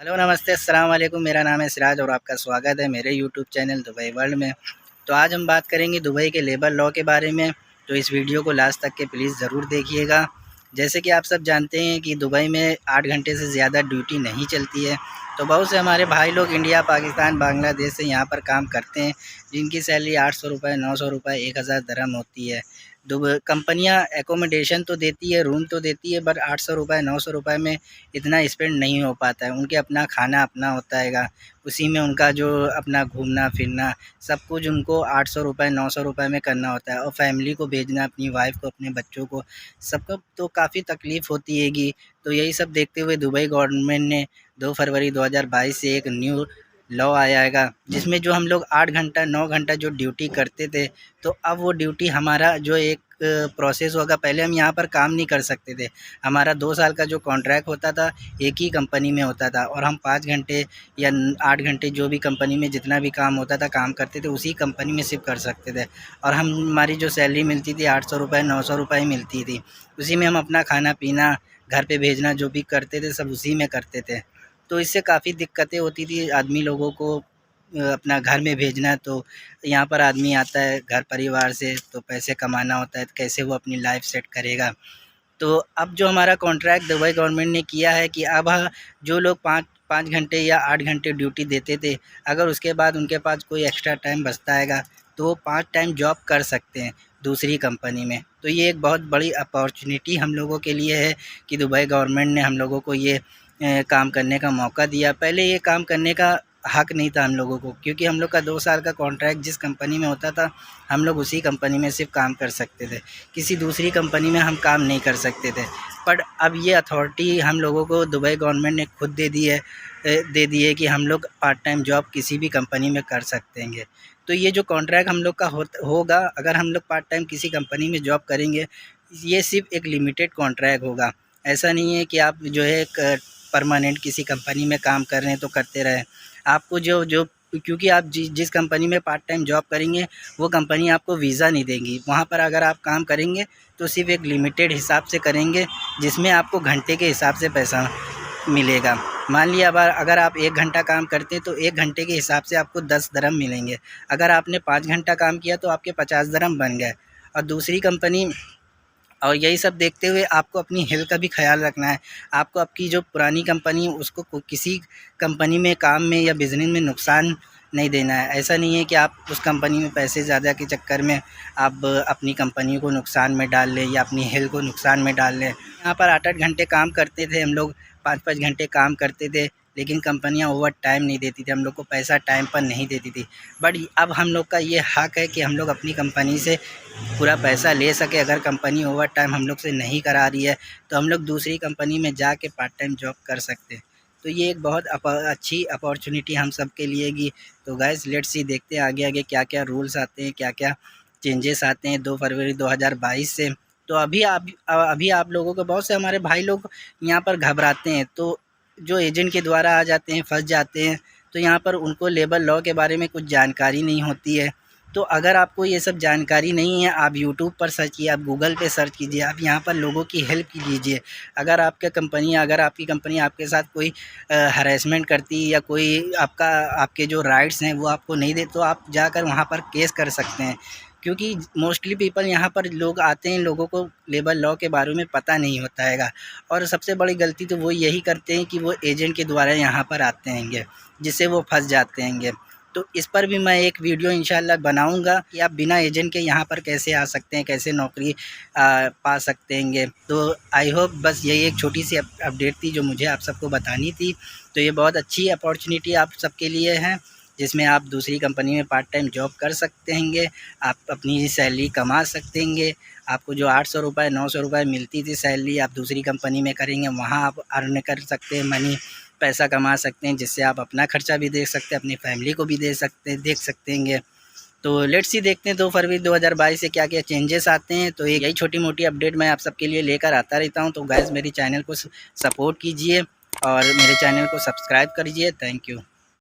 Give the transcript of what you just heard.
Hello नमस्ते अस्सलाम वालेकुम। मेरा नाम है सिराज और आपका स्वागत है मेरे यूट्यूब चैनल दुबई वर्ल्ड में। तो आज हम बात करेंगे दुबई के लेबर लॉ के बारे में। तो इस वीडियो को लास्ट तक के प्लीज़ ज़रूर देखिएगा। जैसे कि आप सब जानते हैं कि दुबई में 8 घंटे से ज़्यादा ड्यूटी नहीं चलती है। तो बहुत से हमारे भाई लोग इंडिया, पाकिस्तान, बांग्लादेश से यहाँ पर काम करते हैं, जिनकी सैलरी 800 रुपये, 900 रुपये, 1000 दरहम होती है। कंपनियाँ एकोमोडेशन तो देती है, रूम तो देती है, बट 800 रुपये, 900 रुपये में इतना स्पेंड नहीं हो पाता है। उनके अपना खाना अपना होता हैगा, उसी में उनका जो अपना घूमना फिरना सब कुछ उनको 800 रुपये, 900 रुपये में करना होता है। और फैमिली को भेजना, अपनी वाइफ को, अपने बच्चों को, सबको तो काफ़ी तकलीफ़ होती हैगी। तो यही सब देखते हुए दुबई गवर्नमेंट ने 2 फरवरी 2022 से एक न्यू लॉ आया हैगा, जिसमें जो हम लोग 8 घंटा 9 घंटा जो ड्यूटी करते थे, तो अब वो ड्यूटी हमारा जो एक प्रोसेस होगा। पहले हम यहाँ पर काम नहीं कर सकते थे। हमारा 2 साल का जो कॉन्ट्रैक्ट होता था, एक ही कंपनी में होता था और हम 5 घंटे या 8 घंटे जो भी कंपनी में जितना भी काम होता था काम करते थे, उसी कंपनी में सिर्फ कर सकते थे। और हमारी जो सैलरी मिलती थी 800 रुपये, 900 रुपये ही मिलती थी। उसी में हम अपना खाना पीना, घर पे भेजना जो भी करते थे, सब उसी में करते थे। तो इससे काफ़ी दिक्कतें होती थी आदमी लोगों को अपना घर में भेजना। तो यहाँ पर आदमी आता है घर परिवार से, तो पैसे कमाना होता है, तो कैसे वो अपनी लाइफ सेट करेगा। तो अब जो हमारा कॉन्ट्रैक्ट दुबई गवर्नमेंट ने किया है कि अब जो लोग 5 घंटे या 8 घंटे ड्यूटी देते थे, अगर उसके बाद उनके पास कोई एक्स्ट्रा टाइम बचता हैगा, तो वो 5 टाइम जॉब कर सकते हैं दूसरी कंपनी में। तो ये एक बहुत बड़ी अपॉर्चुनिटी हम लोगों के लिए है कि दुबई गवर्नमेंट ने हम लोगों को ये काम करने का मौका दिया। पहले ये काम करने का हक नहीं था हम लोगों को, क्योंकि हम लोग का 2 साल का कॉन्ट्रैक्ट जिस कंपनी में होता था, हम लोग उसी कंपनी में सिर्फ काम कर सकते थे, किसी दूसरी कंपनी में हम काम नहीं कर सकते थे। पर अब ये अथॉरिटी हम लोगों को दुबई गवर्नमेंट ने खुद दे दी है कि हम लोग पार्ट टाइम जॉब किसी भी कंपनी में कर सकते हैं। तो ये जो कॉन्ट्रैक्ट हम लोग का होगा, अगर हम लोग पार्ट टाइम किसी कंपनी में जॉब करेंगे, ये सिर्फ एक लिमिटेड कॉन्ट्रैक्ट होगा। ऐसा नहीं है कि आप जो है एक परमानेंट किसी कंपनी में काम कर रहे हैं तो करते रहें। आपको जो जो क्योंकि आप जिस कंपनी में पार्ट टाइम जॉब करेंगे, वो कंपनी आपको वीज़ा नहीं देंगी। वहाँ पर अगर आप काम करेंगे तो सिर्फ एक लिमिटेड हिसाब से करेंगे, जिसमें आपको घंटे के हिसाब से पैसा मिलेगा। मान लिया अगर आप 1 घंटा काम करते हैं तो 1 घंटे के हिसाब से आपको 10 दरहम मिलेंगे। अगर आपने 5 घंटा काम किया तो आपके 50 दरहम बन गए। और दूसरी कंपनी, और यही सब देखते हुए आपको अपनी हेल्थ का भी ख़्याल रखना है। आपको आपकी जो पुरानी कंपनी है उसको किसी कंपनी में काम में या बिज़नेस में नुकसान नहीं देना है। ऐसा नहीं है कि आप उस कंपनी में पैसे ज़्यादा के चक्कर में आप अपनी कंपनी को नुकसान में डाल लें या अपनी हेल्थ को नुकसान में डाल लें। यहाँ पर 8-8 घंटे काम करते थे हम लोग, 5-5 घंटे काम करते थे, लेकिन कंपनियाँ ओवर टाइम नहीं देती थी, हम लोग को पैसा टाइम पर नहीं देती थी। बट अब हम लोग का ये हक़ है कि हम लोग अपनी कंपनी से पूरा पैसा ले सके। अगर कंपनी ओवर टाइम हम लोग से नहीं करा रही है, तो हम लोग दूसरी कंपनी में जाके पार्ट टाइम जॉब कर सकते हैं। तो ये एक बहुत अच्छी अपॉर्चुनिटी हम सब के लिए गी। तो गाइस लेट्स सी, देखते हैं आगे आगे क्या क्या रूल्स आते हैं, क्या क्या चेंजेस आते हैं 2 फरवरी 2022 से। तो अभी आप लोगों को बहुत से हमारे भाई लोग यहाँ पर घबराते हैं, तो जो एजेंट के द्वारा आ जाते हैं, फंस जाते हैं। तो यहाँ पर उनको लेबर लॉ के बारे में कुछ जानकारी नहीं होती है। तो अगर आपको ये सब जानकारी नहीं है, आप यूट्यूब पर सर्च कीजिए, आप गूगल पे सर्च कीजिए, आप यहाँ पर लोगों की हेल्प कीजिए। अगर आपकी कंपनी आपके साथ कोई हरेसमेंट करती है या कोई आपके जो राइट्स हैं वो आपको नहीं दे, तो आप जाकर वहाँ पर केस कर सकते हैं। क्योंकि मोस्टली पीपल यहाँ पर लोग आते हैं, लोगों को लेबर लॉ के बारे में पता नहीं होता हैगा। और सबसे बड़ी गलती तो वो यही करते हैं कि वो एजेंट के द्वारा यहाँ पर आते हैंगे, जिससे वो फंस जाते हैंगे। तो इस पर भी मैं एक वीडियो इंशाल्लाह बनाऊंगा कि आप बिना एजेंट के यहाँ पर कैसे आ सकते हैं, कैसे नौकरी पा सकते हैंगे। तो आई होप बस यही एक छोटी सी अपडेट थी जो मुझे आप सबको बतानी थी। तो ये बहुत अच्छी अपॉर्चुनिटी आप सबके लिए है, जिसमें आप दूसरी कंपनी में पार्ट टाइम जॉब कर सकते हैंगे, आप अपनी सैलरी कमा सकते हैंगे। आपको जो 800 रुपये, 900 रुपये मिलती थी सैलरी, आप दूसरी कंपनी में करेंगे, वहाँ आप अर्न कर सकते हैं मनी, पैसा कमा सकते हैं, जिससे आप अपना खर्चा भी देख सकते हैं, अपनी फैमिली को भी देख सकते हैं। तो लेट्स सी, देखते हैं 2 फरवरी 2022 से क्या क्या चेंजेस आते हैं। तो यही छोटी मोटी अपडेट मैं आप सबके लिए लेकर आता रहता हूँ। तो गाइस मेरी चैनल को सपोर्ट कीजिए और मेरे चैनल को सब्सक्राइब करिए। Thank you.